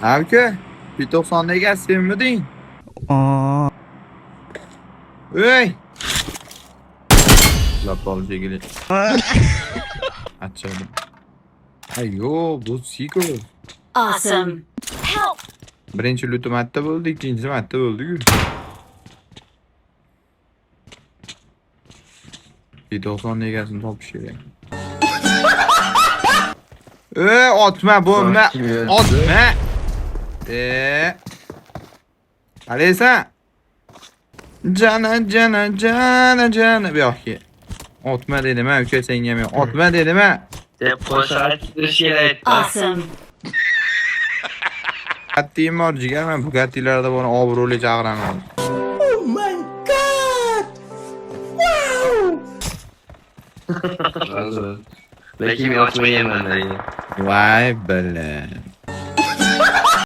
Aka, 190 egasinmiding? Aa, Ey! Lapol shekilli. Achchig'im. Ayyo, bu Siko. Awesome. Help! Birinchi luti marta bo'ldi, ikkinchisi marta bo'ldi-ku. 190 egasini topish kerak. Otma, bo'lma. Otma. Alaysan? Jana. Bu yoqqa. Otma dedim, uka senga men. Otma dedim. deb qo'shiq aytish kerak. Awesome. Qattiqim bor, jigar, men Bugattilarda buni obro'li chaqiraman. Lekin men ochmayman deydi. Voy bilan.